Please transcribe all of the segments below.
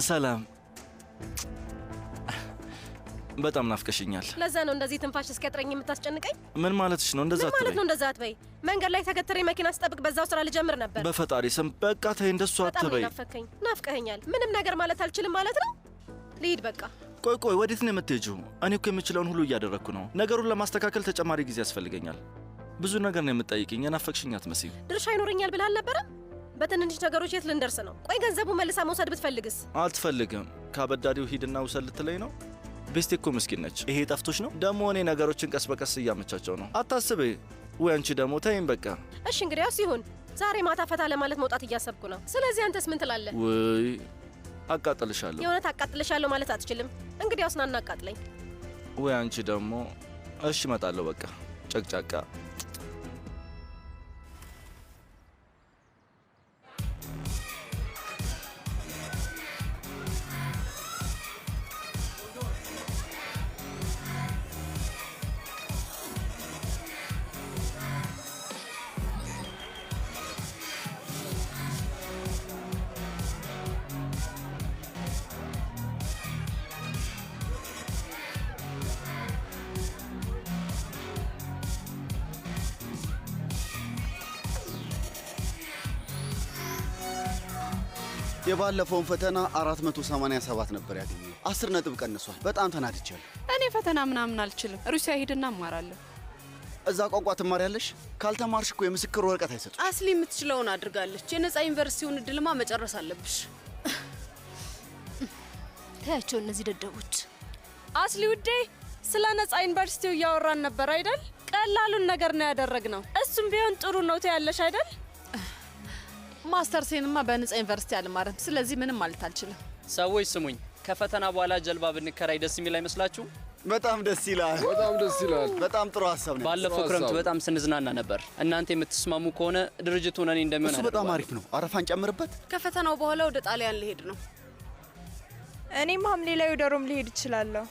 ሰላም በጣም ናፍቀሽኛል። ለዛ ነው እንደዚህ ትንፋሽ እስኪያጥረኝ የምታስጨንቀኝ። ምን ማለትሽ ነው? እንደዛ አትበይ። ማለት ነው እንደዛ አትበይ። መንገድ ላይ ተከተረ መኪና ስጠብቅ በዛው ስራ ልጀምር ነበር። በፈጣሪ ስም በቃ ተይ፣ እንደሱ አትበይ። ናፈከኝ፣ ናፍቀኸኛል። ምንም ነገር ማለት አልችልም ማለት ነው። ልሂድ በቃ። ቆይ፣ ወዴት ነው የምትሄጂው? እኔ እኮ የምችለውን ሁሉ እያደረግኩ ነው። ነገሩን ለማስተካከል ተጨማሪ ጊዜ ያስፈልገኛል። ብዙ ነገር ነው የምትጠይቅኝ። የናፈቅሽኝ አትመስይም። ድርሻ ይኖረኛል ብለህ አልነበረም? በትንንሽ ነገሮች የት ልንደርስ ነው? ቆይ ገንዘቡ መልሳ መውሰድ ብትፈልግስ? አትፈልግም። ከአበዳሪው ሂድና ውሰድ ልትለኝ ነው? ቤስቴ እኮ ምስኪን ነች። ይሄ ጠፍቶች ነው? ደግሞ እኔ ነገሮችን ቀስ በቀስ እያመቻቸው ነው። አታስቤ። ወይ አንቺ ደግሞ ተይኝ በቃ። እሺ እንግዲያውስ ይሁን። ዛሬ ማታ ፈታ ለማለት መውጣት እያሰብኩ ነው። ስለዚህ አንተስ ምን ትላለህ? ወይ አቃጥልሻለሁ። የእውነት አቃጥልሻለሁ ማለት አትችልም። እንግዲያውስ ና እናቃጥለኝ። ወይ አንቺ ደግሞ። እሺ እመጣለሁ በቃ። ጨቅጫቃ የባለፈውን ፈተና 487 ነበር ያገኘው። 10 ነጥብ ቀንሷል። በጣም ተናድቻለሁ። እኔ ፈተና ምናምን አልችልም። ሩሲያ ሄድና እማራለሁ። እዛ ቋንቋ ትማሪያለሽ? ካልተማርሽ እኮ የምስክር ወረቀት አይሰጡ። አስሊ የምትችለውን አድርጋለች። የነፃ ዩኒቨርሲቲውን እድልማ መጨረስ አለብሽ። ታያቸው እነዚህ ደደቦች። አስሊ ውዴ፣ ስለ ነፃ ዩኒቨርሲቲው እያወራን ነበር አይደል? ቀላሉን ነገር ነው ያደረግነው። እሱም ቢሆን ጥሩ ነው ትያለሽ አይደል? ማስተርሴንማ በነፃ ዩኒቨርሲቲ አልማረም። ስለዚህ ምንም ማለት አልችልም። ሰዎች ስሙኝ፣ ከፈተና በኋላ ጀልባ ብንከራይ ደስ የሚል አይመስላችሁ? በጣም ደስ ይላል። በጣም ደስ ይላል። በጣም ጥሩ ሀሳብ ነው። ባለፈው ክረምት በጣም ስንዝናና ነበር። እናንተ የምትስማሙ ከሆነ ድርጅቱን እኔ እንደሚሆን እሱ በጣም አሪፍ ነው። አረፋን ጨምርበት። ከፈተናው በኋላ ወደ ጣሊያን ልሄድ ነው። እኔም ሐምሌ ላይ ወደ ሮም ልሄድ እችላለሁ።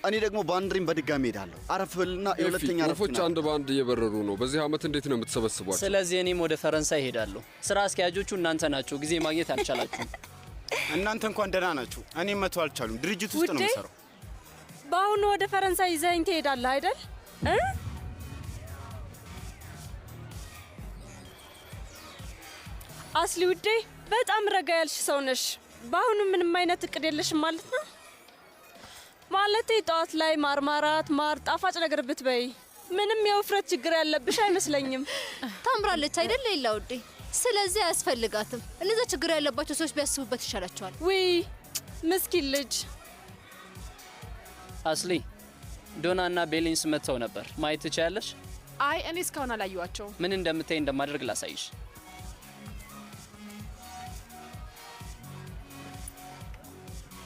እኔ ደግሞ በአንድሪም በድጋሚ ሄዳለሁ። አረፍ ብልና የሁለተኛ ወፎች አንድ በአንድ እየበረሩ ነው። በዚህ ዓመት እንዴት ነው የምትሰበስቧቸው? ስለዚህ እኔም ወደ ፈረንሳይ ሄዳለሁ። ስራ አስኪያጆቹ እናንተ ናችሁ። ጊዜ ማግኘት አልቻላችሁም። እናንተ እንኳን ደህና ናችሁ። እኔም መቶ አልቻሉም። ድርጅት ውስጥ ነው የምሰራው። በአሁኑ ወደ ፈረንሳይ ይዘኸኝ ትሄዳለህ አይደል? አስሊ ውዴ፣ በጣም ረጋ ያልሽ ሰው ነሽ። በአሁኑ ምንም አይነት እቅድ የለሽም ማለት ነው? ማለቴ ጠዋት ላይ ማርማራት፣ ማር፣ ጣፋጭ ነገር ብትበይ ምንም የውፍረት ችግር ያለብሽ አይመስለኝም። ታምራለች አይደል ሌላ ውዴ? ስለዚህ አያስፈልጋትም። እነዛ ችግር ያለባቸው ሰዎች ቢያስቡበት ይሻላቸዋል። ውይ ምስኪን ልጅ። አስሊ፣ ዶና እና ቤሊንስ መጥተው ነበር። ማየት ትችያለሽ? አይ እኔ እስካሁን አላየኋቸውም። ምን እንደምታይ እንደማደርግ ላሳይሽ።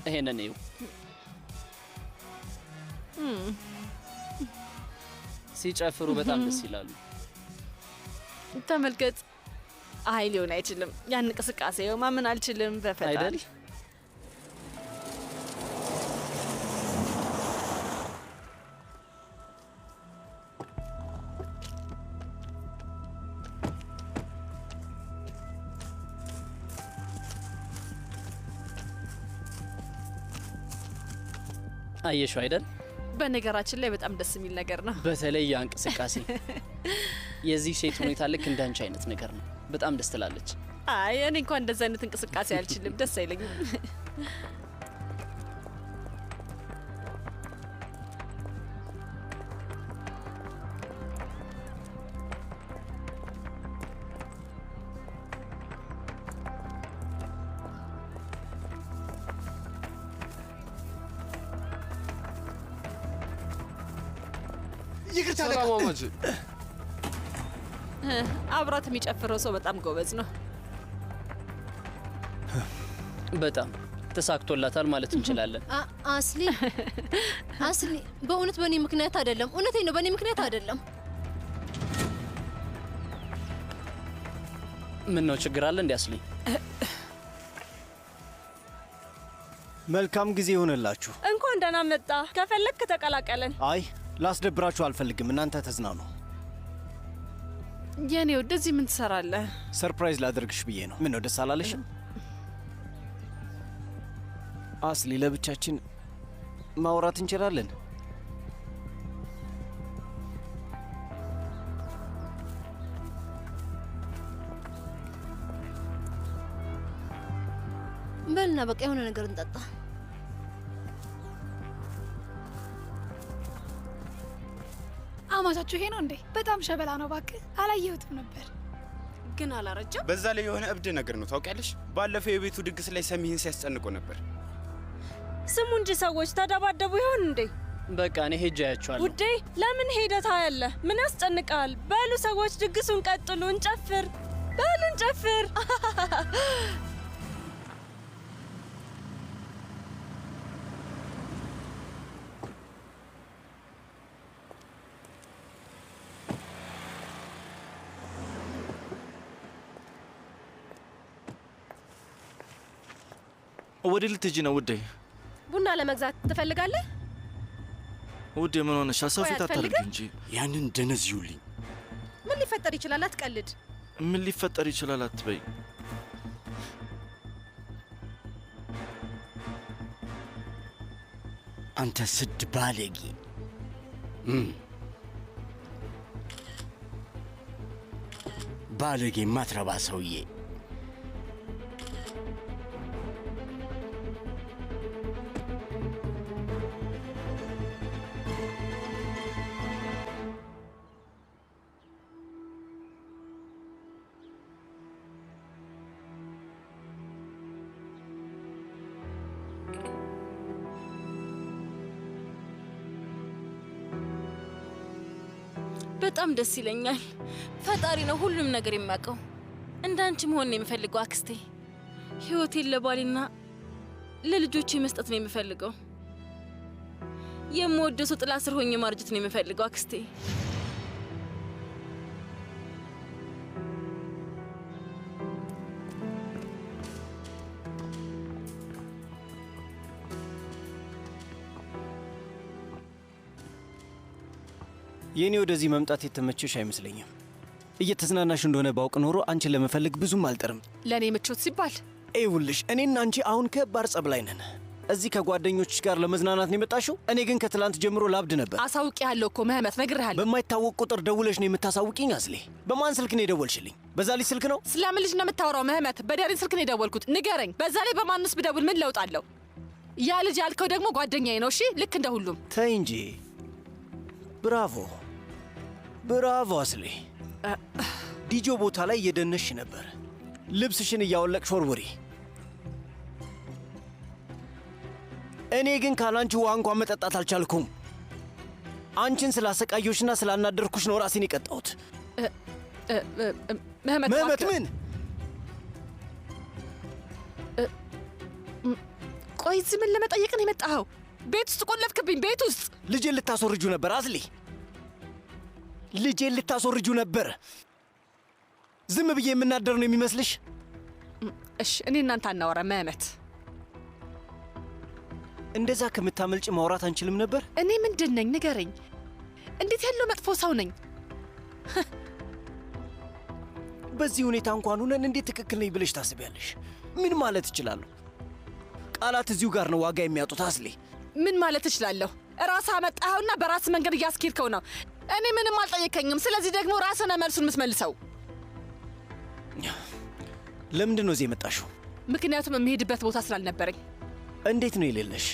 ይሄንን እዩ። ሲጨፍሩ በጣም ደስ ይላሉ። ተመልከት። አይ ሊሆን አይችልም። ያን እንቅስቃሴው ማመን አልችልም። በፈጣሪ አይደል? አየሽው አይደል? በነገራችን ላይ በጣም ደስ የሚል ነገር ነው። በተለይ ያ እንቅስቃሴ የዚህ ሴት ሁኔታ ልክ እንዳንቺ አይነት ነገር ነው። በጣም ደስ ትላለች። አይ እኔ እንኳን እንደዛ አይነት እንቅስቃሴ አልችልም። ደስ አይለኝም። ይቅርታ ሰላም አማቼ። አብራት የሚጨፍረው ሰው በጣም ጎበዝ ነው። በጣም ተሳክቶላታል ማለት እንችላለን። አስሊ በእውነት በእኔ ምክንያት አይደለም። እውነቴን ነው፣ በእኔ ምክንያት አይደለም። ምን ነው ችግር አለ እንዴ አስሊ? መልካም ጊዜ ይሆንላችሁ። እንኳን ደህና መጣ። ከፈለክ ተቀላቀለን። አይ ላስደብራችሁ አልፈልግም። እናንተ ተዝናኑ። የኔ ወደ እዚህ ምን ትሰራለህ? ሰርፕራይዝ ላደርግሽ ብዬ ነው። ምን ነው ደስ አላለሽም? አስሊ ለብቻችን ማውራት እንችላለን? በልና በቃ የሆነ ነገር እንጠጣ። አማቻችሁ ይሄ ነው እንዴ? በጣም ሸበላ ነው። እባክህ አላየሁትም ነበር። ግን አላረጀም። በዛ ላይ የሆነ እብድ ነገር ነው ታውቂያለሽ። ባለፈው የቤቱ ድግስ ላይ ሰሚህን ሲያስጨንቆ ነበር። ስሙ እንጂ ሰዎች ተደባደቡ ይሆን እንዴ? በቃ እኔ ሄጄ አያቸዋለሁ። ውዴ ለምን ሄደታ ያለ ምን ያስጨንቃል? በሉ ሰዎች ድግሱን ቀጥሉ፣ እንጨፍር። በሉ እንጨፍር። ወደ ልትሄጂ ነው ውዴ? ቡና ለመግዛት ትፈልጋለህ? ውዴ ምን ሆነሽ? ሰው ፊት አታድርጊ እንጂ። ያንን ደነዝ ይውልኝ። ምን ሊፈጠር ይችላል? አትቀልድ። ምን ሊፈጠር ይችላል አትበይ። አንተ ስድ ባለጌ። ባለጌ ማትረባ ሰውዬ። በጣም ደስ ይለኛል። ፈጣሪ ነው ሁሉም ነገር የሚያውቀው። እንዳንቺ መሆን ነው የምፈልገው አክስቴ። ህይወቴን ለባሌና ለልጆቼ መስጠት ነው የምፈልገው። የምወደው ሰው ጥላ ስር ሆኜ ማርጀት ነው የምፈልገው አክስቴ። የኔ ወደዚህ መምጣት የተመቸሽ አይመስለኝም። እየተዝናናሽ እንደሆነ ባውቅ ኖሮ አንቺን ለመፈለግ ብዙም አልጠርም። ለእኔ ምቾት ሲባል ይኸውልሽ፣ እኔና አንቺ አሁን ከባድ ጸብ ላይ ነን። እዚህ ከጓደኞችሽ ጋር ለመዝናናት ነው የመጣሽው? እኔ ግን ከትላንት ጀምሮ ላብድ ነበር። አሳውቂ ያለው እኮ መህመት፣ ነግሬሃለሁ። በማይታወቅ ቁጥር ደውለሽ ነው የምታሳውቂኝ? አስሌ፣ በማን ስልክ ነው የደወልሽልኝ? በዛ ልጅ ስልክ ነው? ስለምን ልጅ ነው የምታወራው መህመት? በዳሪን ስልክ ነው የደወልኩት። ንገረኝ። በዛ ላይ በማንስ ብደውል ምን ለውጥ አለው? ያ ልጅ ያልከው ደግሞ ጓደኛዬ ነው። እሺ፣ ልክ እንደ ሁሉም። ተይ እንጂ። ብራቮ ብራቮ አስሌ። ዲጆ ቦታ ላይ እየደነሽ ነበር። ልብስሽን እያወለቅሽ ወርውሪ። እኔ ግን ካላንቺ ውሃ እንኳን መጠጣት አልቻልኩም። አንቺን ስላሰቃዮሽና ስላናደርኩሽ ነው ራሴን የቀጣሁት። መህመት ምን? ቆይ እዚህ ምን ለመጠየቅ ነው የመጣኸው? ቤት ውስጥ ቆለፍክብኝ። ቤት ውስጥ ልጄን ልታስወርጁ ነበር አዝሌ። ልጄን ልታስወርጁ ነበር። ዝም ብዬ የምናደር ነው የሚመስልሽ? እሺ፣ እኔ እናንተ አናወራ መህመት። እንደዛ ከምታመልጭ ማውራት አንችልም ነበር? እኔ ምንድን ነኝ ንገረኝ። እንዴት ያለው መጥፎ ሰው ነኝ? በዚህ ሁኔታ እንኳን ሆነን እንዴት ትክክል ነኝ ብለሽ ታስቢያለሽ? ምን ማለት እችላለሁ? ቃላት እዚሁ ጋር ነው ዋጋ የሚያጡት አስሌ። ምን ማለት እችላለሁ? ራስህ አመጣኸውና በራስህ መንገድ እያስኬድከው ነው። እኔ ምንም አልጠየከኝም። ስለዚህ ደግሞ ራስህ ነህ መልሱን የምትመልሰው። ለምንድን ነው እዚህ የመጣሽው? ምክንያቱም የምሄድበት ቦታ ስላልነበረኝ። እንዴት ነው የሌለሽ?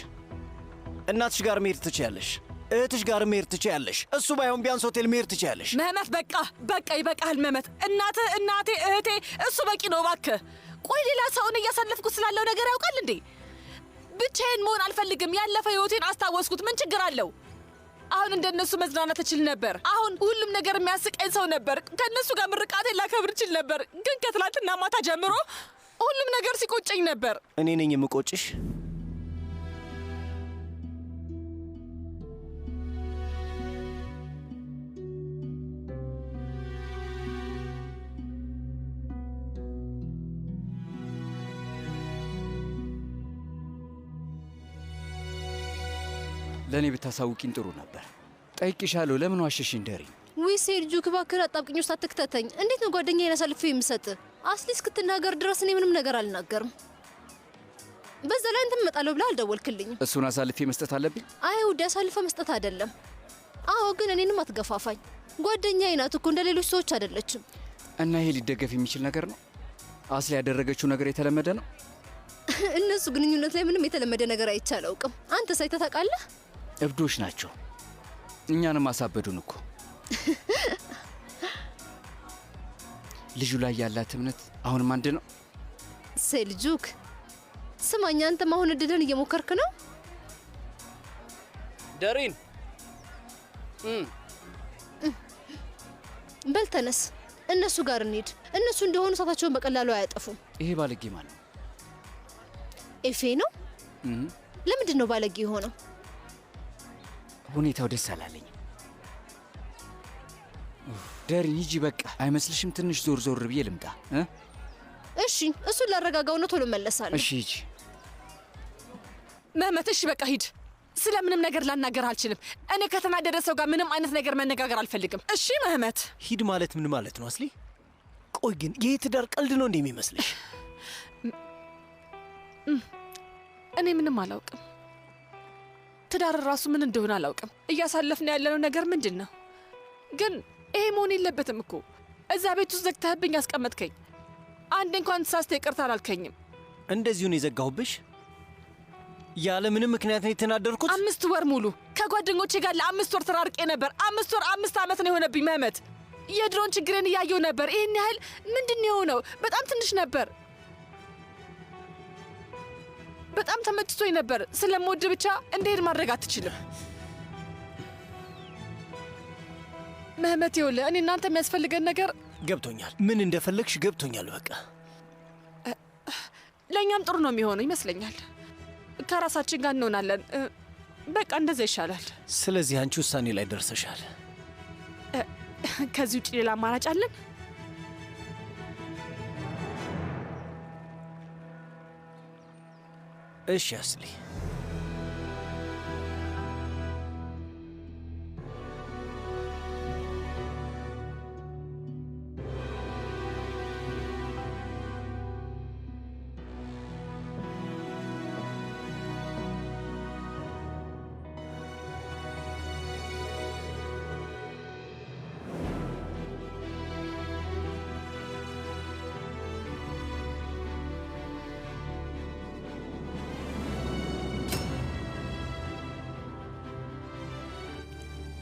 እናትሽ ጋር መሄድ ትችያለሽ፣ እህትሽ ጋር መሄድ ትችያለሽ። እሱ ባይሆን ቢያንስ ሆቴል መሄድ ትችያለሽ። መህመት በቃ በቃ ይበቃል መህመት። እናትህ፣ እናቴ፣ እህቴ እሱ በቂ ነው እባክህ። ቆይ ሌላ ሰውን እያሳለፍኩ ስላለው ነገር ያውቃል እንዴ? ብቻዬን መሆን አልፈልግም። ያለፈ ህይወቴን አስታወስኩት። ምን ችግር አለው? አሁን እንደነሱ መዝናናት እችል ነበር። አሁን ሁሉም ነገር የሚያስቀኝ ሰው ነበር። ከነሱ ጋር ምርቃቴን ላከብር እችል ነበር። ግን ከትላንትና ማታ ጀምሮ ሁሉም ነገር ሲቆጨኝ ነበር። እኔ ነኝ የምቆጭሽ? ለእኔ ብታሳውቂኝ ጥሩ ነበር። ጠይቅሻለሁ። ለምን ዋሸሽኝ ደሪ? ውይ ሴልጁክ እባክህ አጣብቂኝ ውስጥ አትክተተኝ። እንዴት ነው ጓደኛዬን አሳልፌ የምሰጥ? አስሊ እስክትናገር ድረስ እኔ ምንም ነገር አልናገርም። በዛ ላይ አንተም እመጣለሁ ብለህ አልደወልክልኝም። እሱን አሳልፌ መስጠት አለብኝ? አይ ውዴ፣ አሳልፈ መስጠት አይደለም። አዎ ግን እኔንም አትገፋፋኝ። ጓደኛዬ ናት እኮ እንደ ሌሎች ሰዎች አይደለችም። እና ይሄ ሊደገፍ የሚችል ነገር ነው? አስሊ ያደረገችው ነገር የተለመደ ነው? እነሱ ግንኙነት ላይ ምንም የተለመደ ነገር አይቼ አላውቅም። አንተ ሳይተህ ታውቃለህ? እብዶች ናቸው። እኛንም አሳበዱን እኮ። ልጁ ላይ ያላት እምነት አሁንም አንድ ነው። ሴልጁክ ስማኝ፣ አንተም አሁን እድልን እየሞከርክ ነው። ደሪን በል ተነስ፣ እነሱ ጋር እንሂድ። እነሱ እንደሆኑ እሳታቸውን በቀላሉ አያጠፉም። ይሄ ባለጌ ማን ነው? ኤፌ ነው። ለምንድን ነው ባለጌ የሆነው? ሁኔታው ደስ አላለኝ። ደሪን ሂጂ በቃ። አይመስልሽም? ትንሽ ዞር ዞር ብዬ ልምጣ? እሺ፣ እሱን ላረጋጋውና ቶሎ መለሳለሁ። እሺ ሂጂ መህመት። እሺ በቃ ሂድ። ስለምንም ነገር ላናገር አልችልም። እኔ ከተናደደ ሰው ጋር ምንም አይነት ነገር መነጋገር አልፈልግም። እሺ መህመት። ሂድ ማለት ምን ማለት ነው አስሊ? ቆይ ግን ይህ ትዳር ቀልድ ነው እንደሚመስልሽ? እኔ ምንም አላውቅም። ትዳር ራሱ ምን እንደሆነ አላውቅም። እያሳለፍን ያለነው ነገር ምንድን ነው? ግን ይሄ መሆን የለበትም እኮ። እዛ ቤት ውስጥ ዘግተህብኝ ያስቀመጥከኝ፣ አንድ እንኳን ተሳስተ ይቅርታ አላልከኝም። እንደዚሁን የዘጋሁብሽ ያለ ምንም ምክንያት ነው የተናደርኩት። 5 ወር ሙሉ ከጓደኞቼ ጋር ለ5 ወር ተራርቄ ነበር። 5 ወር 5 ዓመት ነው የሆነብኝ መህመት። የድሮን ችግሬን እያየው ነበር። ይህን ያህል ምንድን ነው የሆነው? በጣም ትንሽ ነበር። በጣም ተመችቶኝ ነበር። ስለምወድ ብቻ እንደሄድ ማድረግ አትችልም መህመት። ይኸውልህ እኔ እናንተ የሚያስፈልገን ነገር ገብቶኛል። ምን እንደፈለግሽ ገብቶኛል። በቃ ለእኛም ጥሩ ነው የሚሆነው ይመስለኛል። ከራሳችን ጋር እንሆናለን። በቃ እንደዛ ይሻላል። ስለዚህ አንቺ ውሳኔ ላይ ደርሰሻል። ከዚህ ውጭ ሌላ አማራጭ አለን? እሺ አስሊ፣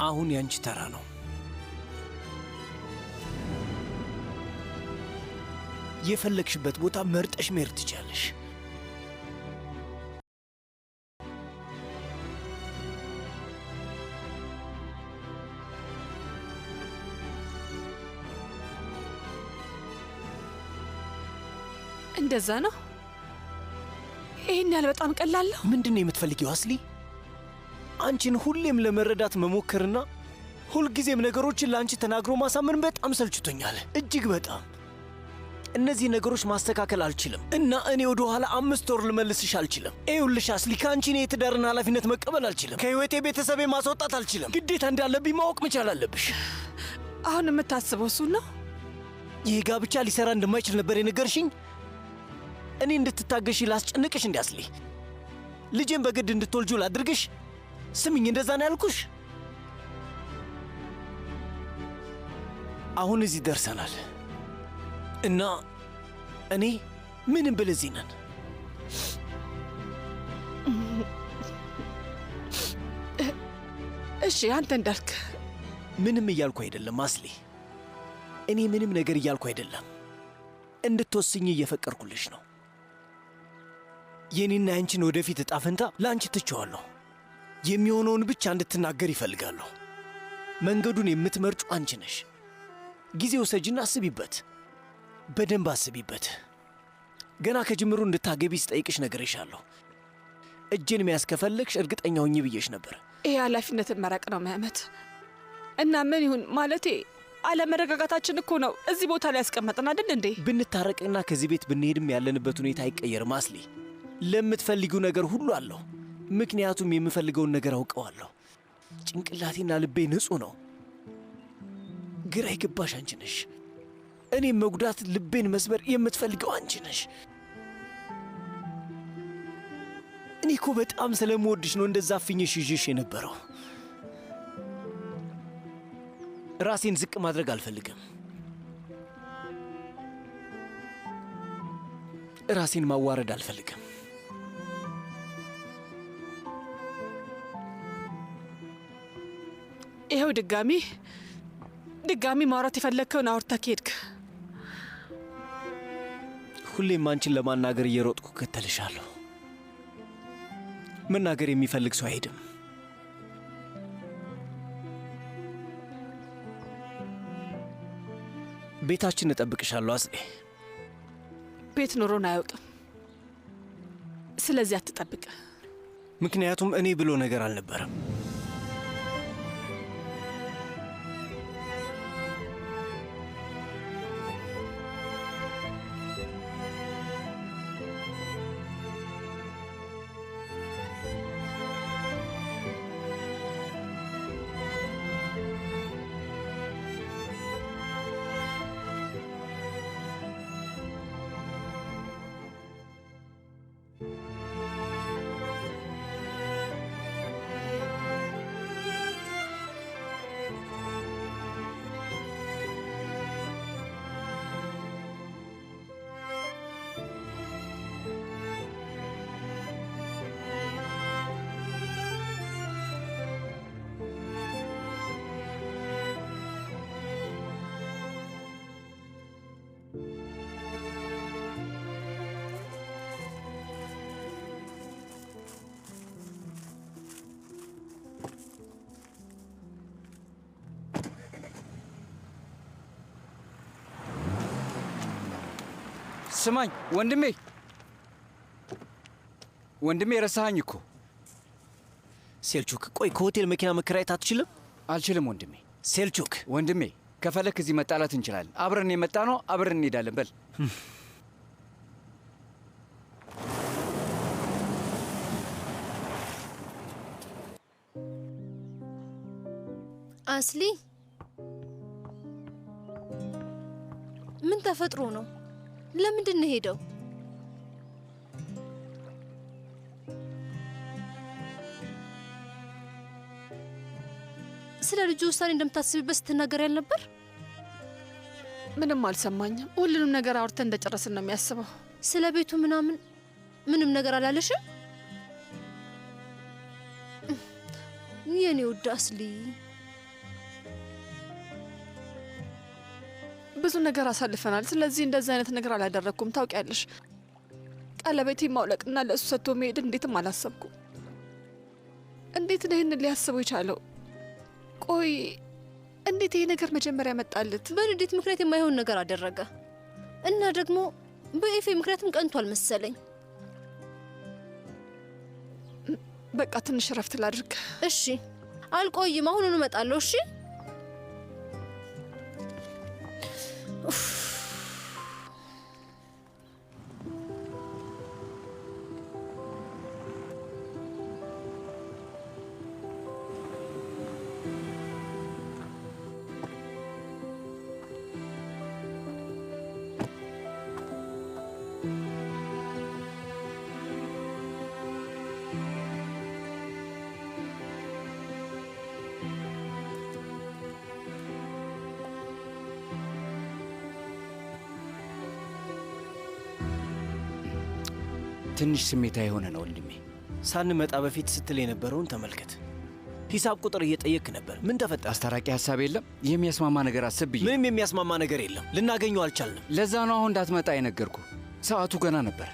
አሁን ያንቺ ተራ ነው። የፈለግሽበት ቦታ መርጠሽ መሄድ ትችያለሽ። እንደዛ ነው? ይህን ያህል በጣም ቀላል ነው? ምንድን ነው የምትፈልጊው አስሊ? አንቺን ሁሌም ለመረዳት መሞከርና ሁልጊዜም ነገሮችን ለአንቺ ተናግሮ ማሳመን በጣም ሰልችቶኛል። እጅግ በጣም። እነዚህ ነገሮች ማስተካከል አልችልም እና እኔ ወደ ኋላ 5 ወር ልመልስሽ አልችልም። ይኸውልሽ አስሊ፣ ከአንቺ እኔ የትዳርን ኃላፊነት መቀበል አልችልም። ከህይወቴ ቤተሰቤ ማስወጣት አልችልም። ግዴታ እንዳለብኝ ማወቅ መቻል አለብሽ። አሁን የምታስበው እሱን ነው? ይህ ጋብቻ ሊሰራ እንደማይችል ነበር የነገርሽኝ። እኔ እንድትታገሺ ላስጨንቅሽ እንዲ አስሊ፣ ልጄን በግድ እንድትወልጁ ላድርግሽ። ስምኝ፣ እንደዛ ነው ያልኩሽ። አሁን እዚህ ደርሰናል እና እኔ ምንም ብል እዚህ ነን። እሺ አንተ እንዳልክ። ምንም እያልኩ አይደለም አስሊ፣ እኔ ምንም ነገር እያልኩ አይደለም። እንድትወስኝ እየፈቀድኩልሽ ነው። የኔና ያንቺን ወደፊት እጣ ፈንታ ለአንቺ ትቼዋለሁ። የሚሆነውን ብቻ እንድትናገር ይፈልጋሉ። መንገዱን የምትመርጩ አንቺ ነሽ። ጊዜ ውሰጂና አስቢበት፣ በደንብ አስቢበት። ገና ከጅምሩ እንድታገቢ ስጠይቅሽ ነግሬሻለሁ። እጄን መያዝ ከፈለግሽ እርግጠኛ ሁኚ ብዬሽ ነበር። ይሄ ኃላፊነትን መራቅ ነው መህመት። እና ምን ይሁን ማለቴ አለመረጋጋታችን እኮ ነው እዚህ ቦታ ላይ ያስቀመጠን አይደል እንዴ? ብንታረቅና ከዚህ ቤት ብንሄድም ያለንበት ሁኔታ አይቀየርም አስሊ። ለምትፈልጊው ነገር ሁሉ አለሁ። ምክንያቱም የምፈልገውን ነገር አውቀዋለሁ። ጭንቅላቴና ልቤ ንጹህ ነው። ግራ የገባሽ አንቺ ነሽ። እኔም መጉዳት፣ ልቤን መስበር የምትፈልገው አንቺ ነሽ። እኔ እኮ በጣም ስለምወድሽ ነው እንደዛ አፍኜሽ ይዤሽ የነበረው። ራሴን ዝቅ ማድረግ አልፈልግም። ራሴን ማዋረድ አልፈልግም። ይኸው ድጋሚ ማውራት የፈለግከውን አውርተህ ከሄድክ ሁሌም አንቺን ለማናገር እየሮጥኩ እከተልሻለሁ። መናገር የሚፈልግ ሰው አይሄድም። ቤታችን እጠብቅሻለሁ አጽዴ። ቤት ኖሮን አያውቅም። ስለዚህ አትጠብቅ። ምክንያቱም እኔ ብሎ ነገር አልነበረም። ስማኝ ወንድሜ ረሳኸኝ እኮ። ሴልቹክ፣ ቆይ ከሆቴል መኪና መከራየት አትችልም? አልችልም ወንድሜ። ሴልቹክ ወንድሜ፣ ከፈለክ እዚህ መጣላት እንችላለን። አብረን የመጣ ነው፣ አብረን እንሄዳለን። በል አስሊ፣ ምን ተፈጥሮ ነው? ለምንድን ነው ሄደው? ስለ ልጁ ውሳኔ እንደምታስቢበት ስትናገር ያልነበር? ምንም አልሰማኝም። ሁሉንም ነገር አውርተን እንደጨረስን ነው የሚያስበው። ስለ ቤቱ ምንም ነገር አላለሽም? የኔ ውድ አስሊ፣ ብዙ ነገር አሳልፈናል። ስለዚህ እንደዚህ አይነት ነገር አላደረግኩም። ታውቂያለሽ፣ ቀለበቴ ማውለቅና ለእሱ ሰጥቶ መሄድ እንዴትም አላሰብኩም። እንዴት ነው ይህንን ሊያስበው የቻለው? ቆይ እንዴት ይሄ ነገር መጀመሪያ መጣለት? በንዴት ምክንያት የማይሆን ነገር አደረገ እና ደግሞ በኤፌ ምክንያትም ቀንቷል መሰለኝ። በቃ ትንሽ እረፍት ላድርግ። እሺ፣ አልቆይም። አሁኑኑ እመጣለሁ። እሺ። ትንሽ ስሜታ የሆነ ነው ወንድሜ። ሳንመጣ በፊት ስትል የነበረውን ተመልከት። ሂሳብ ቁጥር እየጠየቅ ነበር። ምን ተፈጠረ? አስታራቂ ሀሳብ የለም? የሚያስማማ ነገር አስብ ብዬ። ምንም የሚያስማማ ነገር የለም። ልናገኘው አልቻልንም። ለዛ ነው አሁን እንዳትመጣ የነገርኩ። ሰዓቱ ገና ነበር።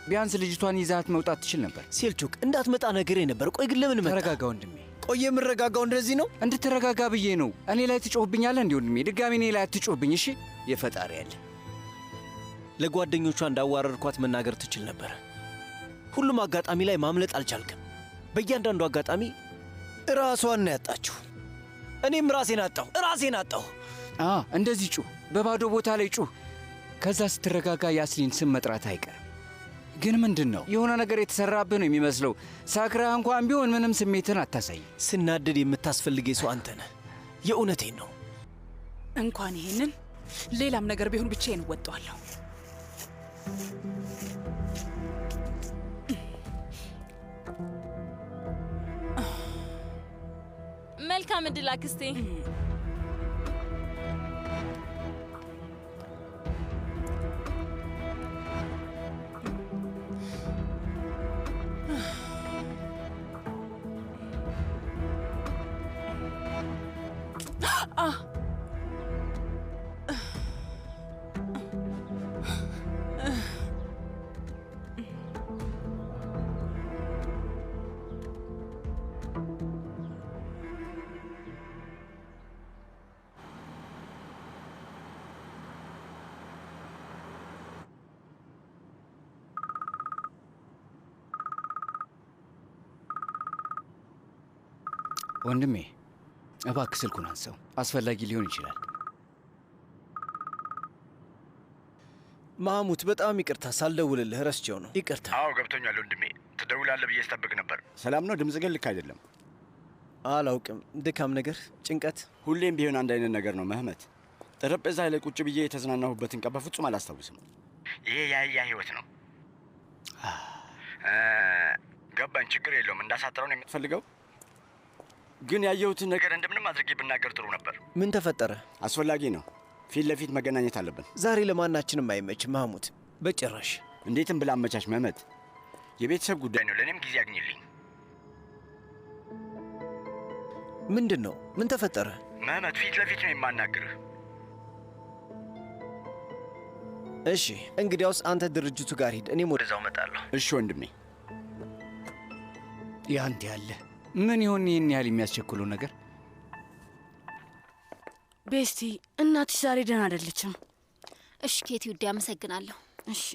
ቢያንስ ልጅቷን ይዛት መውጣት ትችል ነበር። ሴልቹክ እንዳትመጣ ነገሬ ነበር። ቆይ ግን ለምን መጣ? ተረጋጋ ወንድሜ። ቆይ የምረጋጋው እንደዚህ ነው? እንድትረጋጋ ብዬ ነው። እኔ ላይ ትጮህብኛለህ እንዴ ወንድሜ? ድጋሚ እኔ ላይ አትጮህብኝ እሺ? የፈጣሪ ያለ ለጓደኞቿ እንዳዋረድኳት መናገር ትችል ነበር። ሁሉም አጋጣሚ ላይ ማምለጥ አልቻልክም። በእያንዳንዱ አጋጣሚ ራሷን ነው ያጣችሁ። እኔም ራሴን አጣሁ። እንደዚህ ጩህ፣ በባዶ ቦታ ላይ ጩህ። ከዛ ስትረጋጋ የአስሊን ስም መጥራት አይቀርም። ግን ምንድን ነው የሆነ ነገር የተሰራብህ ነው የሚመስለው። ሳክራ እንኳን ቢሆን ምንም ስሜትን አታሳይ። ስናደድ የምታስፈልገኝ ሰው አንተ ነህ። የእውነቴን ነው። እንኳን ይሄንን ሌላም ነገር ቢሆን ብቻዬን እወጣዋለሁ። መልካም ዕድል አክስቴ። ወንድሜ እባክህ ስልኩን አንሳው፣ አስፈላጊ ሊሆን ይችላል። ማሙት በጣም ይቅርታ፣ ሳልደውልልህ ረስቼው ነው። ይቅርታ። አዎ ገብቶኛል ወንድሜ፣ ትደውላለህ ብዬ ስጠብቅ ነበር። ሰላም ነው? ድምጽ ግን ልክ አይደለም። አላውቅም፣ ድካም ነገር፣ ጭንቀት። ሁሌም ቢሆን አንድ አይነት ነገር ነው መህመት። ጠረጴዛ ላይ ቁጭ ብዬ የተዝናናሁበትን ቀን በፍጹም አላስታውስም። ይሄ የአህያ ህይወት ነው። ገባኝ፣ ችግር የለውም። እንዳሳጥረው ነው የምትፈልገው? ግን ያየሁትን ነገር እንደምንም አድርጌ ብናገር ጥሩ ነበር። ምን ተፈጠረ? አስፈላጊ ነው። ፊት ለፊት መገናኘት አለብን። ዛሬ ለማናችንም አይመችም ማሙት፣ በጭራሽ። እንዴትም ብላ አመቻች መህመት። የቤተሰብ ጉዳይ ነው። ለእኔም ጊዜ አግኝልኝ። ምንድን ነው? ምን ተፈጠረ? መህመት፣ ፊት ለፊት ነው የማናግርህ። እሺ፣ እንግዲያውስ አንተ ድርጅቱ ጋር ሂድ፣ እኔም ወደዛው እመጣለሁ። እሺ ወንድሜ። ያንተ ያለ ምን ይሆን ይህን ያህል የሚያስቸኩለው ነገር? ቤስቲ፣ እናትሽ ዛሬ ደህና አይደለችም። እሺ ኬቲ ውዴ፣ አመሰግናለሁ። እሺ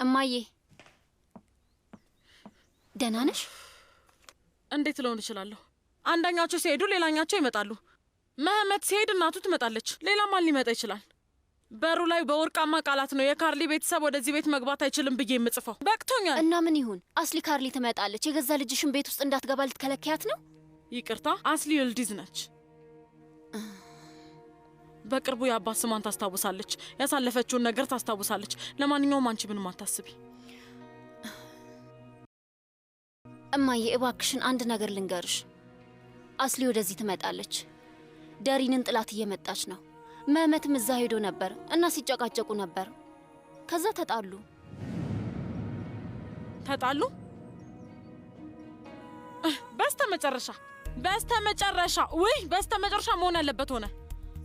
እማዬ፣ ደህና ነሽ? እንዴት ልሆን እችላለሁ? አንዳኛቸው ሲሄዱ ሌላኛቸው ይመጣሉ። መህመት ሲሄድ እናቱ ትመጣለች። ሌላ ማን ሊመጣ ይችላል? በሩ ላይ በወርቃማ ቃላት ነው የካርሊ ቤተሰብ ወደዚህ ቤት መግባት አይችልም ብዬ የምጽፈው። በቅቶኛል። እና ምን ይሁን? አስሊ ካርሊ ትመጣለች። የገዛ ልጅሽን ቤት ውስጥ እንዳትገባ ልትከለከያት ነው? ይቅርታ፣ አስሊ ይልዲዝ ነች። በቅርቡ የአባት ስሟን ታስታውሳለች፣ ያሳለፈችውን ነገር ታስታውሳለች። ለማንኛውም አንቺ ምንም አታስቢ። እማዬ እባክሽን አንድ ነገር ልንገርሽ። አስሊ ወደዚህ ትመጣለች። ደሪንን ጥላት እየመጣች ነው። መህመትም እዛ ሄዶ ነበር እና ሲጨቃጨቁ ነበር። ከዛ ተጣሉ። በስተመጨረሻ መሆን ያለበት ሆነ።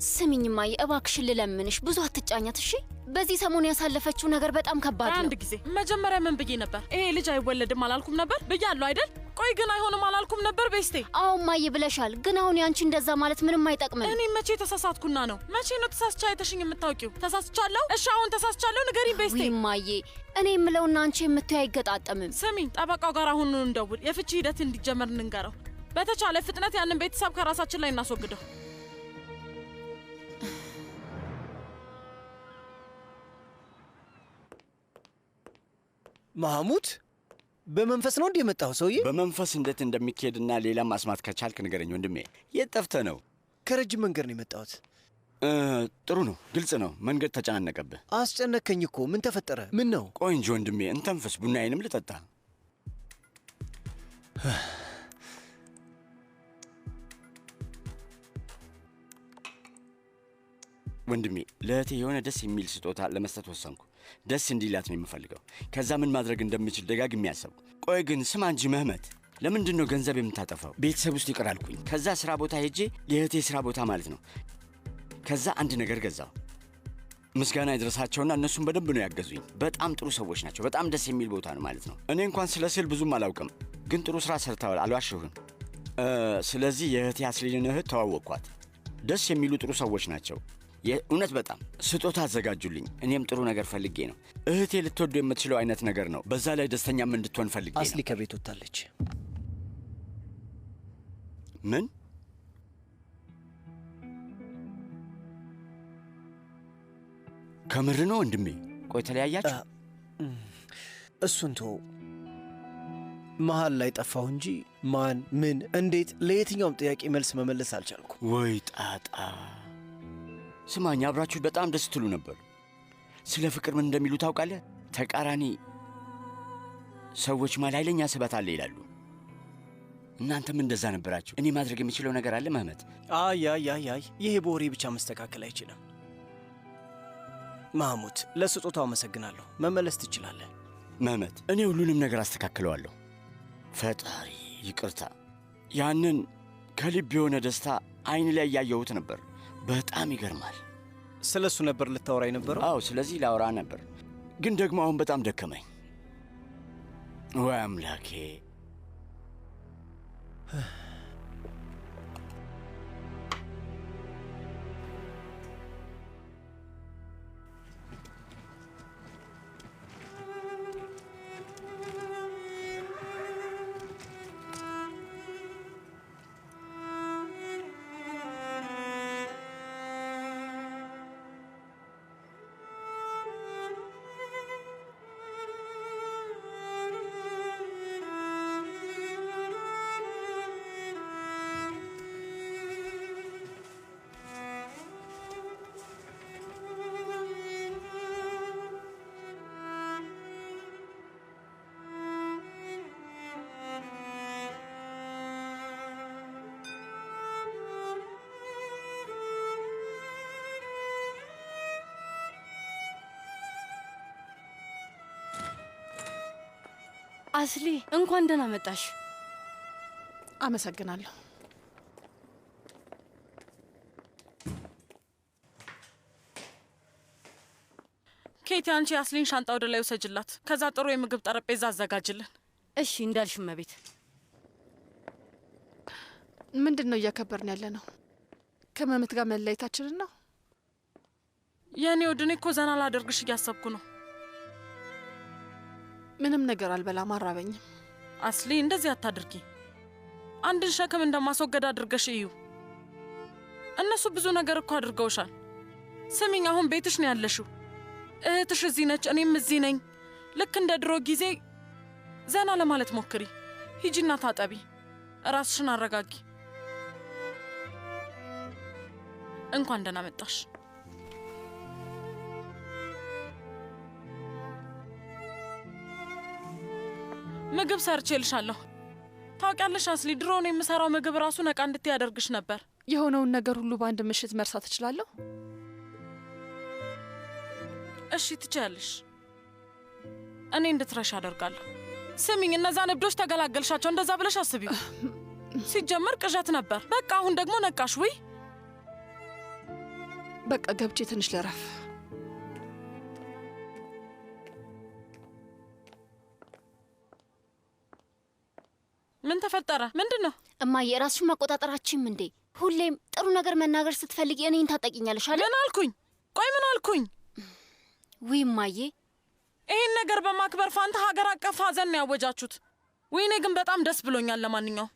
ስሚኝ እማዬ እባክሽን ልለምንሽ፣ ብዙ አትጫኛት እሺ? በዚህ ሰሞን ያሳለፈችው ነገር በጣም ከባድ ነው። አንድ ጊዜ መጀመሪያ ምን ብዬ ነበር? ይሄ ልጅ አይወለድም አላልኩም ነበር? ብያለሁ አይደል? ቆይ ግን አይሆንም አላልኩም ነበር ቤስቴ? አዎ እማዬ ብለሻል፣ ግን አሁን ያንቺ እንደዛ ማለት ምንም አይጠቅምም። እኔ መቼ ተሳሳትኩና ነው? መቼ ነው ተሳስቻ አይተሽኝ የምታውቂው? ተሳስቻለሁ? እሺ አሁን ተሳስቻለሁ ንገሪኝ ቤስቴ። ወይ እማዬ፣ እኔ የምለውና አንቺ የምትዩ አይገጣጠምም። ስሚኝ፣ ጠበቃው ጋር አሁን እንደውል፣ የፍቺ ሂደት እንዲጀመር እንንገረው። በተቻለ ፍጥነት ያንን ቤተሰብ ከራሳችን ላይ እናስወግደው። ማሙት፣ በመንፈስ ነው እንዴ የመጣው ሰውዬ? በመንፈስ እንዴት እንደሚካሄድና ሌላ ማስማት ከቻልክ ንገረኝ ወንድሜ። የት ጠፍተህ ነው? ከረጅም መንገድ ነው የመጣሁት። ጥሩ ነው፣ ግልጽ ነው። መንገድ ተጨናነቀብህ። አስጨነከኝ እኮ። ምን ተፈጠረ? ምን ነው? ቆይ እንጂ ወንድሜ፣ እንተንፍስ። ቡናዬንም ልጠጣ። ወንድሜ፣ ለእህቴ የሆነ ደስ የሚል ስጦታ ለመስጠት ወሰንኩ። ደስ እንዲላት ነው የምፈልገው። ከዛ ምን ማድረግ እንደምችል ደጋግሜ ያሰብኩ። ቆይ ግን ስማ እንጂ መህመት፣ ለምንድን ነው ገንዘብ የምታጠፋው? ቤተሰብ ውስጥ ይቅር አልኩኝ። ከዛ ስራ ቦታ ሄጄ የእህቴ ስራ ቦታ ማለት ነው። ከዛ አንድ ነገር ገዛው። ምስጋና ይድረሳቸውና እነሱም በደንብ ነው ያገዙኝ። በጣም ጥሩ ሰዎች ናቸው። በጣም ደስ የሚል ቦታ ነው ማለት ነው። እኔ እንኳን ስለ ስዕል ብዙም አላውቅም፣ ግን ጥሩ ስራ ሰርተዋል፣ አልዋሽሁም። ስለዚህ የእህቴ አስሊንን እህት ተዋወቅኳት። ደስ የሚሉ ጥሩ ሰዎች ናቸው። የእውነት በጣም ስጦታ አዘጋጁልኝ። እኔም ጥሩ ነገር ፈልጌ ነው። እህቴ ልትወዱ የምትችለው አይነት ነገር ነው። በዛ ላይ ደስተኛም እንድትሆን ፈልጌ ነው። አስሊ ከቤት ወጥታለች። ምን? ከምር ነው ወንድሜ? ቆይ ተለያያችሁ? እሱን ተወው። መሀል ላይ ጠፋሁ እንጂ ማን፣ ምን፣ እንዴት ለየትኛውም ጥያቄ መልስ መመለስ አልቻልኩ። ወይ ጣጣ! ስማኝ፣ አብራችሁ በጣም ደስ ትሉ ነበር። ስለ ፍቅር ምን እንደሚሉ ታውቃለህ? ተቃራኒ ሰዎች መሃል ኃይለኛ ስበት አለ ይላሉ። እናንተም እንደዛ ነበራችሁ። እኔ ማድረግ የሚችለው ነገር አለ መህመት? አይ ይሄ በወሬ ብቻ መስተካከል አይችልም። ማህሙድ፣ ለስጦታው አመሰግናለሁ። መመለስ ትችላለህ። መህመት፣ እኔ ሁሉንም ነገር አስተካክለዋለሁ። ፈጣሪ ይቅርታ። ያንን ከልብ የሆነ ደስታ አይን ላይ እያየሁት ነበር። በጣም ይገርማል። ስለ እሱ ነበር ልታወራ የነበረው? አዎ፣ ስለዚህ ላወራ ነበር፣ ግን ደግሞ አሁን በጣም ደከመኝ። ወይ አምላኬ! አስሊ እንኳን ደህና መጣሽ። አመሰግናለሁ። ኬቲ፣ አንቺ የአስሊን ሻንጣ ወደ ላይ ውሰጅላት። ከዛ ጥሩ የምግብ ጠረጴዛ አዘጋጅልን። እሺ፣ እንዳልሽ እመቤት። ምንድን ነው እያከበርን ያለ ነው? ከመምት ጋር መለየታችንን ነው? የእኔ ወድ፣ እኔ እኮ ዘና ላደርግሽ እያሰብኩ ነው። ምንም ነገር አልበላም፣ አራበኝም። አስሊ፣ እንደዚህ አታድርጊ። አንድን ሸክም እንደማስወገድ አድርገሽ እዩ። እነሱ ብዙ ነገር እኮ አድርገውሻል። ስሚኝ፣ አሁን ቤትሽ ነው ያለሽው። እህትሽ እዚህ ነች፣ እኔም እዚህ ነኝ። ልክ እንደ ድሮ ጊዜ ዘና ለማለት ሞክሪ። ሂጂና ታጠቢ፣ ራስሽን አረጋጊ። እንኳን ደህና መጣሽ። ምግብ ሰርቼልሻለሁ። ታውቂያለሽ አስሊ፣ ድሮ ነው የምሰራው ምግብ ራሱ ነቃ እንድትይ ያደርግሽ ነበር። የሆነውን ነገር ሁሉ በአንድ ምሽት መርሳት እችላለሁ? እሺ ትችያለሽ። እኔ እንድትረሽ አደርጋለሁ። ስሚኝ፣ እነዛን እብዶች ተገላገልሻቸው። እንደዛ ብለሽ አስቢው። ሲጀመር ቅዠት ነበር። በቃ አሁን ደግሞ ነቃሽ። ውይ በቃ ገብቼ ትንሽ ልረፍ። ምን ተፈጠረ? ምንድን ነው? እማዬ፣ ራስሽን ማቆጣጠራችም እንዴ? ሁሌም ጥሩ ነገር መናገር ስትፈልጊ እኔን ታጠቂኛለሽ አይደል? ምን አልኩኝ? ቆይ ምን አልኩኝ? ውይ እማዬ፣ ይህን ነገር በማክበር ፋንታ ሀገር አቀፍ ሀዘን ነው ያወጃችሁት። ውይ እኔ ግን በጣም ደስ ብሎኛል። ለማንኛውም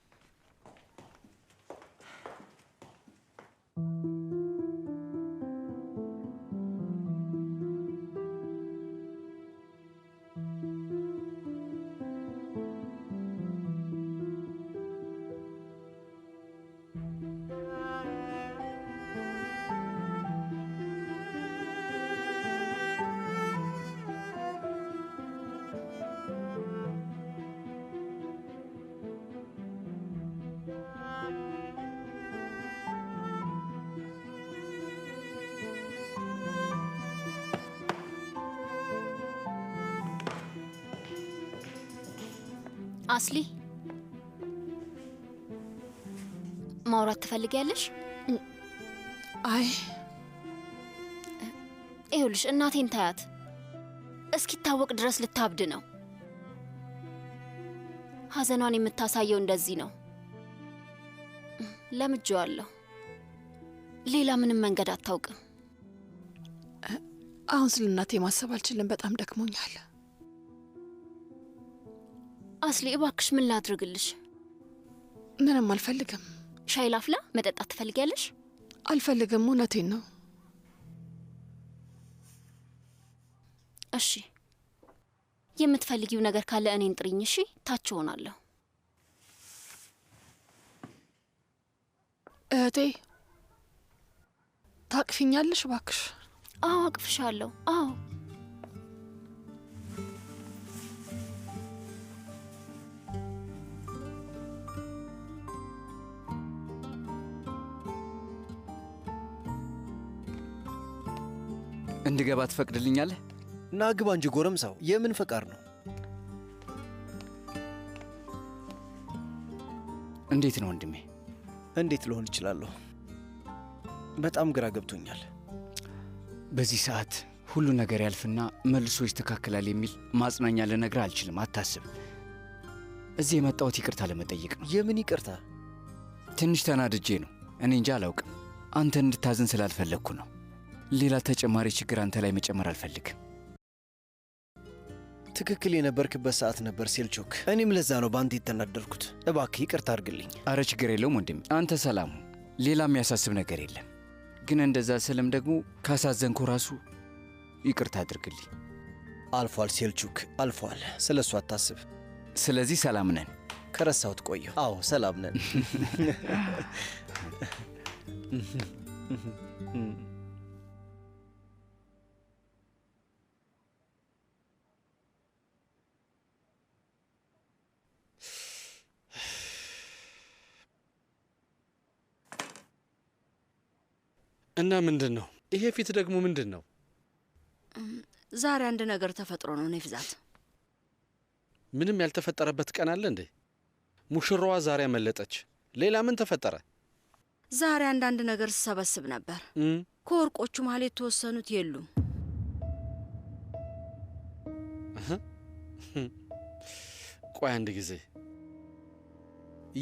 አስሊ፣ ማውራት ትፈልጊያለሽ? አይ ይኸውልሽ እናቴን ታያት። እስኪታወቅ ድረስ ልታብድ ነው። ሐዘኗን የምታሳየው እንደዚህ ነው። ለምጄዋለሁ። ሌላ ምንም መንገድ አታውቅም። አሁን ስለ እናቴ ማሰብ አልችልም። በጣም ደክሞኛል። አስሊ እባክሽ ምን ላድርግልሽ? ምንም አልፈልግም። ሻይ ላፍላ? መጠጣት ትፈልጊያለሽ? አልፈልግም። እውነቴን ነው። እሺ የምትፈልጊው ነገር ካለ እኔን ጥሪኝ። እሺ ታች ሆናለሁ። እህቴ ታቅፊኛለሽ እባክሽ? አዎ አቅፍሻለሁ። አዎ እንድገባ ትፈቅድልኛለህ? ና ግባ እንጂ ጎረምሳው፣ የምን ፈቃድ ነው? እንዴት ነው ወንድሜ? እንዴት ልሆን እችላለሁ? በጣም ግራ ገብቶኛል። በዚህ ሰዓት ሁሉ ነገር ያልፍና መልሶ ይስተካከላል የሚል ማጽናኛ ልነግርህ አልችልም። አታስብ። እዚህ የመጣሁት ይቅርታ ለመጠየቅ ነው። የምን ይቅርታ? ትንሽ ተናድጄ ነው። እኔ እንጂ አላውቅም። አንተ እንድታዝን ስላልፈለግኩ ነው። ሌላ ተጨማሪ ችግር አንተ ላይ መጨመር አልፈልግም። ትክክል የነበርክበት ሰዓት ነበር ሴልቾክ። እኔም ለዛ ነው በአንተ የተናደርኩት። እባክህ ይቅርታ አድርግልኝ። አረ ችግር የለውም ወንድሜ፣ አንተ ሰላሙ። ሌላ የሚያሳስብ ነገር የለም። ግን እንደዛ ስልም ደግሞ ካሳዘንኩ ራሱ ይቅርታ አድርግልኝ። አልፏል ሴልቹክ፣ አልፏል። ስለ እሱ አታስብ። ስለዚህ ሰላም ነን። ከረሳሁት ቆየሁ። አዎ ሰላም ነን። እና ምንድን ነው ይሄ ፊት ደግሞ ምንድን ነው? ዛሬ አንድ ነገር ተፈጥሮ ነው ኔፍዛት። ምንም ያልተፈጠረበት ቀን አለ እንዴ? ሙሽራዋ ዛሬ አመለጠች። ሌላ ምን ተፈጠረ? ዛሬ አንዳንድ ነገር ስሰበስብ ነበር። ከወርቆቹ መሀል የተወሰኑት የሉም። ቆይ አንድ ጊዜ፣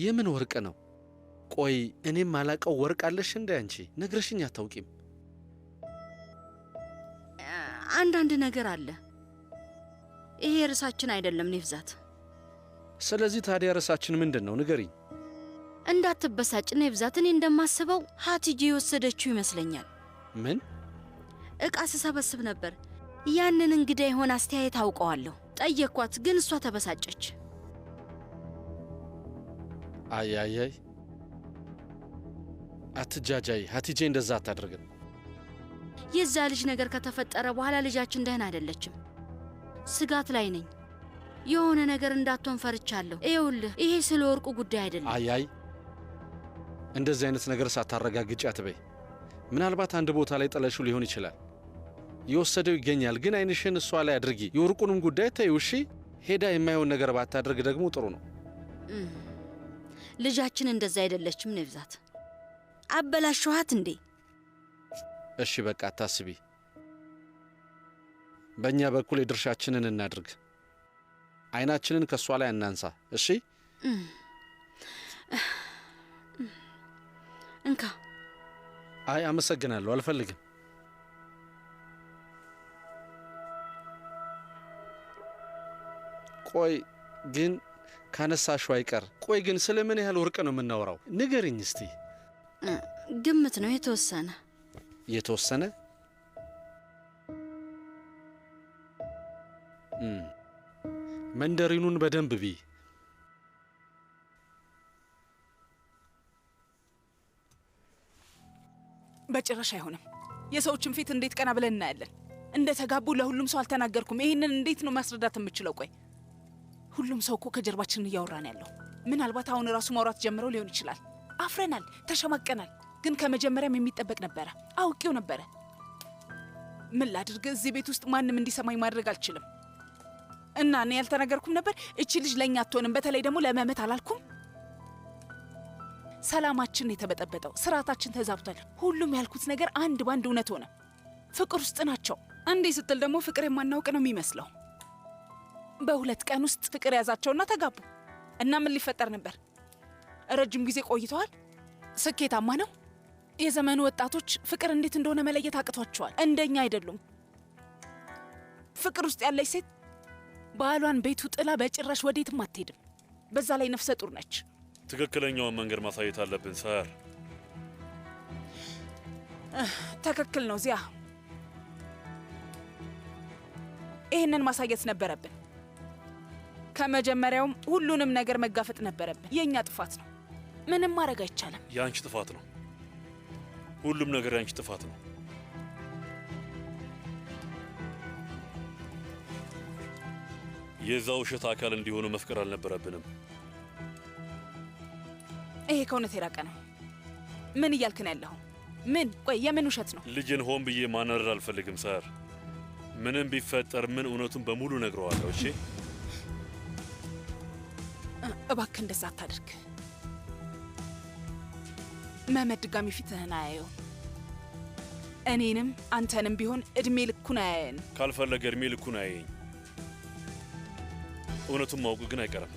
የምን ወርቅ ነው? ቆይ እኔም ማላቀው ወርቅ አለሽ እንዴ? አንቺ ነግረሽኝ አታውቂም። አንዳንድ ነገር አለ። ይሄ ርዕሳችን አይደለም ኔፍዛት። ስለዚህ ታዲያ ርዕሳችን ምንድን ነው? ንገሪኝ። እንዳትበሳጭ ኔፍዛት። እኔ እንደማስበው ሀቲጂ የወሰደችው ይመስለኛል። ምን? ዕቃ ስሰበስብ ነበር። ያንን እንግዳ የሆነ አስተያየት አውቀዋለሁ። ጠየኳት፣ ግን እሷ ተበሳጨች። አያያይ፣ አትጃጃይ። ሀቲጄ እንደዛ አታደርግም። የዛ ልጅ ነገር ከተፈጠረ በኋላ ልጃችን ደህና አይደለችም። ስጋት ላይ ነኝ። የሆነ ነገር እንዳትሆን ፈርቻለሁ። ይኸውልህ፣ ይሄ ስለ ወርቁ ጉዳይ አይደለም። አያይ፣ እንደዚህ አይነት ነገር ሳታረጋግጪ አትበይ። ምናልባት አንድ ቦታ ላይ ጥለሹ ሊሆን ይችላል። የወሰደው ይገኛል፣ ግን አይንሽን እሷ ላይ አድርጊ። የወርቁንም ጉዳይ ተይው እሺ። ሄዳ የማይሆን ነገር ባታደርግ ደግሞ ጥሩ ነው። ልጃችን እንደዛ አይደለችም ኔፍዛት። አበላሽኋት እንዴ? እሺ በቃ አታስቢ። በእኛ በኩል የድርሻችንን እናድርግ። አይናችንን ከእሷ ላይ አናንሳ። እሺ? እንካ። አይ አመሰግናለሁ፣ አልፈልግም። ቆይ ግን ካነሳሹ አይቀር፣ ቆይ ግን ስለ ምን ያህል ወርቅ ነው የምናወራው? ንገርኝ እስቲ። ግምት ነው፣ የተወሰነ የተወሰነ። መንደሪኑን በደንብ ቢ። በጭራሽ አይሆንም። የሰዎችን ፊት እንዴት ቀና ብለን እናያለን? እንደ ተጋቡ ለሁሉም ሰው አልተናገርኩም። ይህንን እንዴት ነው ማስረዳት የምችለው? ቆይ ሁሉም ሰው እኮ ከጀርባችን እያወራን ያለው። ምናልባት አሁን ራሱ ማውራት ጀምረው ሊሆን ይችላል። አፍረናል፣ ተሸማቀናል። ግን ከመጀመሪያም የሚጠበቅ ነበረ። አውቄው ነበረ። ምን ላድርግ? እዚህ ቤት ውስጥ ማንም እንዲሰማኝ ማድረግ አልችልም። እና እኔ ያልተናገርኩም ነበር። እቺ ልጅ ለእኛ አትሆንም። በተለይ ደግሞ ለመመት አላልኩም። ሰላማችን የተበጠበጠው፣ ስርዓታችን ተዛብቷል። ሁሉም ያልኩት ነገር አንድ ባንድ እውነት ሆነ። ፍቅር ውስጥ ናቸው። እንዲህ ስትል ደግሞ ፍቅር የማናውቅ ነው የሚመስለው። በ2 ቀን ውስጥ ፍቅር ያዛቸውና ተጋቡ። እና ምን ሊፈጠር ነበር? ረጅም ጊዜ ቆይተዋል። ስኬታማ ነው። የዘመኑ ወጣቶች ፍቅር እንዴት እንደሆነ መለየት አቅቷቸዋል። እንደኛ አይደሉም። ፍቅር ውስጥ ያለች ሴት ባሏን ቤቱ ጥላ በጭራሽ ወዴትም አትሄድም። በዛ ላይ ነፍሰ ጡር ነች። ትክክለኛውን መንገድ ማሳየት አለብን ሰር። ትክክል ነው ዚያ። ይህንን ማሳየት ነበረብን። ከመጀመሪያውም ሁሉንም ነገር መጋፈጥ ነበረብን። የእኛ ጥፋት ነው። ምንም ማድረግ አይቻልም። የአንቺ ጥፋት ነው። ሁሉም ነገር የአንቺ ጥፋት ነው። የዛ ውሸት አካል እንዲሆኑ መፍቀር አልነበረብንም። ይሄ ከእውነት የራቀ ነው። ምን እያልክ ነው ያለኸው? ምን? ቆይ የምን ውሸት ነው? ልጅን ሆን ብዬ ማናደድ አልፈልግም ሰር። ምንም ቢፈጠር ምን እውነቱን በሙሉ ነግረዋለሁ። እሺ እባክህ እንደዛ አታድርግ። መመድ ድጋሚ ፊትህን አያየው። እኔንም አንተንም ቢሆን እድሜ ልኩን አያየን። ካልፈለገ እድሜ ልኩን አያየኝ። እውነቱን ማውቁ ግን አይቀርም።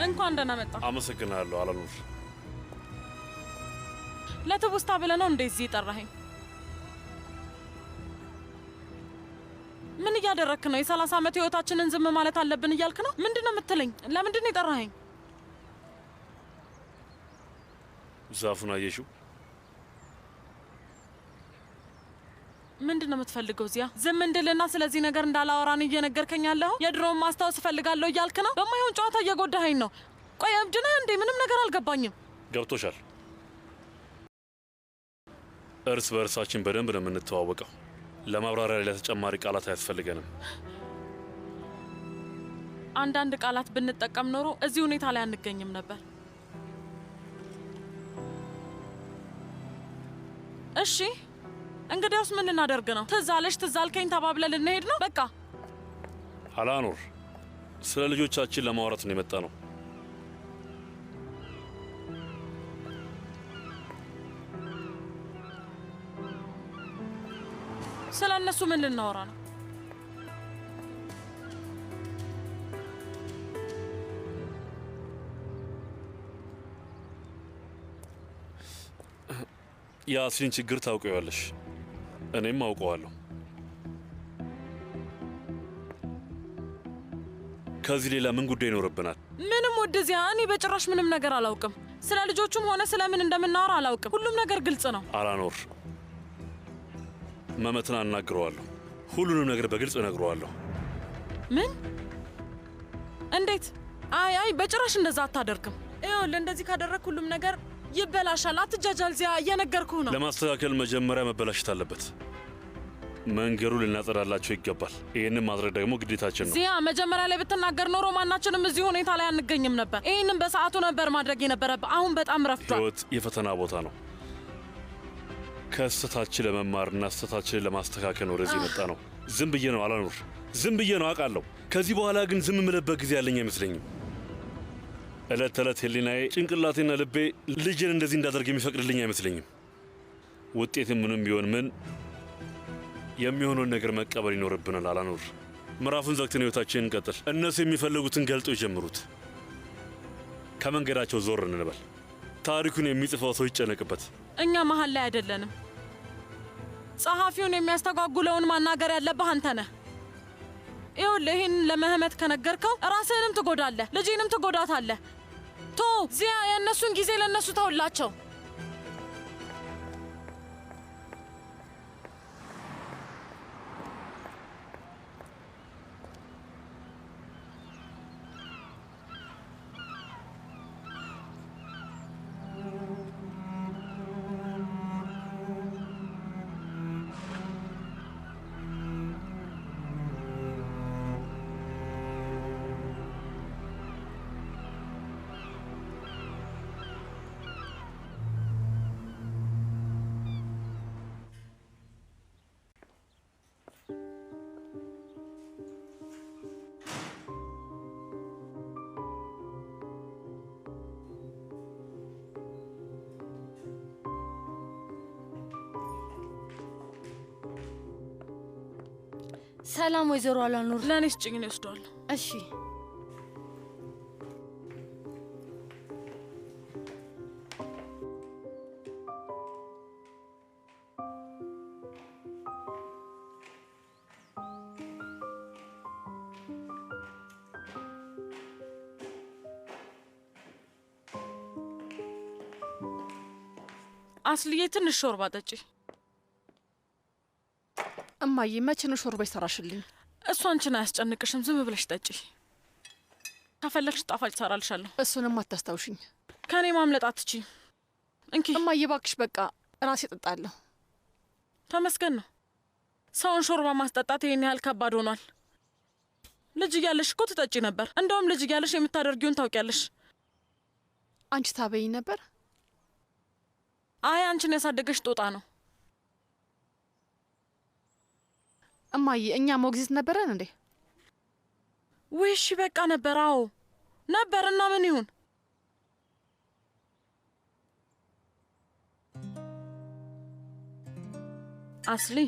እንኳን ደህና መጣ። አመሰግናለሁ አላኑር። ለትውስታ ብለህ ነው እንደዚህ ጠራኸኝ? ምን እያደረክ ነው? የ30 ዓመት ህይወታችንን ዝም ማለት አለብን እያልክ ነው? ምንድነው የምትለኝ? ለምንድን ነው የጠራኸኝ? ዛፉን አየሽው? ምንድነው የምትፈልገው? ዚያ ዝም እንድልና ስለዚህ ነገር እንዳላወራን እየነገርከኝ ያለው? የድሮውን ማስታወስ እፈልጋለሁ እያልክ ነው? በማይሆን ጨዋታ እየጎዳኸኝ ነው። ቆይ እብድ ነህ እንዴ? ምንም ነገር አልገባኝም። ገብቶሻል? እርስ በእርሳችን በደንብ ነው የምንተዋወቀው። ለማብራሪያ ሌላ ተጨማሪ ቃላት አያስፈልገንም። አንዳንድ ቃላት ብንጠቀም ኖሮ እዚህ ሁኔታ ላይ አንገኝም ነበር። እሺ እንግዲያውስ ምን እናደርግ ነው? ትዝ አለሽ ትዝ አልከኝ ተባብለን ልንሄድ ነው? በቃ አላኑር፣ ስለ ልጆቻችን ለማውራት ነው የመጣ ነው። ስለ እነሱ ምን ልናወራ ነው? የአስሊን ችግር ታውቂዋለሽ፣ እኔም አውቀዋለሁ። ከዚህ ሌላ ምን ጉዳይ ይኖርብናል? ምንም ወደዚያ እኔ በጭራሽ ምንም ነገር አላውቅም። ስለ ልጆቹም ሆነ ስለምን እንደምናወራ አላውቅም። ሁሉም ነገር ግልጽ ነው። አላኖር፣ መመትን አናግረዋለሁ። ሁሉንም ነገር በግልጽ እነግረዋለሁ። ምን? እንዴት? አይ በጭራሽ እንደዛ አታደርግም። ይኸውልህ እንደዚህ ካደረግ ሁሉም ነገር ይበላሻል። አትጃጃል ዚያ፣ እየነገርኩህ ነው። ለማስተካከል መጀመሪያ መበላሸት አለበት። መንገሩ ልናጸዳላቸው ይገባል። ይህንን ማድረግ ደግሞ ግዴታችን ነው። ዚያ መጀመሪያ ላይ ብትናገር ኖሮ ማናችንም እዚህ ሁኔታ ላይ አንገኝም ነበር። ይህንን በሰዓቱ ነበር ማድረግ የነበረብህ። አሁን በጣም ረፍዷል። ህይወት የፈተና ቦታ ነው። ከስህተታችን ለመማርና ስህተታችንን ለማስተካከል ነው ወደዚህ የመጣ ነው። ዝም ብዬ ነው አላኑር፣ ዝም ብዬ ነው አውቃለሁ። ከዚህ በኋላ ግን ዝም ምለበት ጊዜ ያለኝ አይመስለኝም። ዕለት ተዕለት ህሊናዬ፣ ጭንቅላቴና ልቤ ልጅን እንደዚህ እንዳደርግ የሚፈቅድልኝ አይመስለኝም። ውጤትም ምንም ቢሆን ምን የሚሆነውን ነገር መቀበል ይኖርብናል። አላኑር፣ ምዕራፉን ዘግተን ህይወታችንን እንቀጥል። እነሱ የሚፈልጉትን ገልጦ ይጀምሩት። ከመንገዳቸው ዞር እንበል። ታሪኩን የሚጽፈው ሰው ይጨነቅበት። እኛ መሀል ላይ አይደለንም። ጸሐፊውን የሚያስተጓጉለውን ማናገር ያለብህ አንተ ነህ። ይኸውልህ ይህን ለመህመት ከነገርከው ራስህንም ትጎዳለህ፣ ልጅንም ትጎዳታለህ። ቶ ዚያ የእነሱን ጊዜ ለእነሱ ተውላቸው። ሰላም ወይዘሮ አላኑር። ለእኔ ስጭኝ ነው እወስደዋለሁ። እሺ አስልዬ ትንሽ ሾርባ ጠጪ። እማዬ መቼ ነው ሾርባ ይሰራሽልኝ? እሱ አንቺን አያስጨንቅሽም። ዝም ብለሽ ጠጪ። ከፈለግሽ ጣፋጭ ሰራልሻለሁ። እሱንም አታስታውሽኝ። ከኔ ማምለጥ አትችይም። እንኪ እማዬ እባክሽ፣ በቃ ራሴ እጠጣለሁ። ተመስገን ነው። ሰውን ሾርባ ማስጠጣት ይሄን ያህል ከባድ ሆኗል። ልጅ እያለሽ እኮ ትጠጪ ነበር። እንደውም ልጅ እያለሽ የምታደርጊውን ታውቂያለሽ። አንቺ ታበይኝ ነበር? አይ አንቺን ያሳደገሽ ጦጣ ነው። እማዬ እኛ ሞግዚት ነበረን እንዴ? ውይሽ በቃ ነበር። አዎ ነበር። እና ምን ይሁን? አስሊ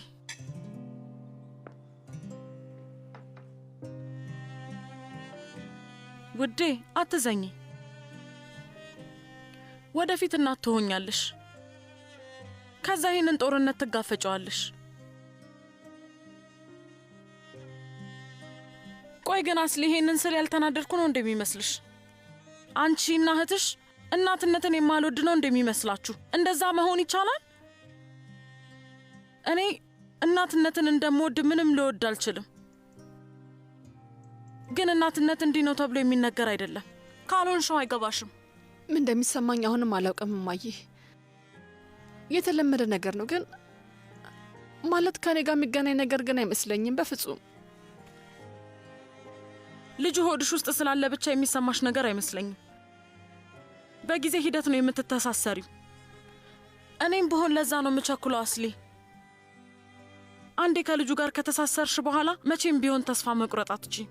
ውዴ አትዘኝ። ወደፊት እናት ትሆኛለሽ። ከዛ ይህንን ጦርነት ትጋፈጫዋለሽ። ቆይ ግን አስሊ ይሄንን ስል ያልተናደድኩ ነው እንደሚመስልሽ? አንቺና እህትሽ እናትነትን የማልወድ ነው እንደሚመስላችሁ? እንደዛ መሆን ይቻላል? እኔ እናትነትን እንደምወድ ምንም ልወድ አልችልም። ግን እናትነት እንዲህ ነው ተብሎ የሚነገር አይደለም። ካልሆንሽው አይገባሽም። ምን እንደሚሰማኝ አሁንም አላውቅም እማዬ። የተለመደ ነገር ነው ግን ማለት ከኔ ጋር የሚገናኝ ነገር ግን አይመስለኝም በፍጹም። ልጁ ሆድሽ ውስጥ ስላለ ብቻ የሚሰማሽ ነገር አይመስለኝም። በጊዜ ሂደት ነው የምትተሳሰሪው። እኔም ብሆን ለዛ ነው የምቸኩለው አስሊ። አንዴ ከልጁ ጋር ከተሳሰርሽ በኋላ መቼም ቢሆን ተስፋ መቁረጥ አትችይም።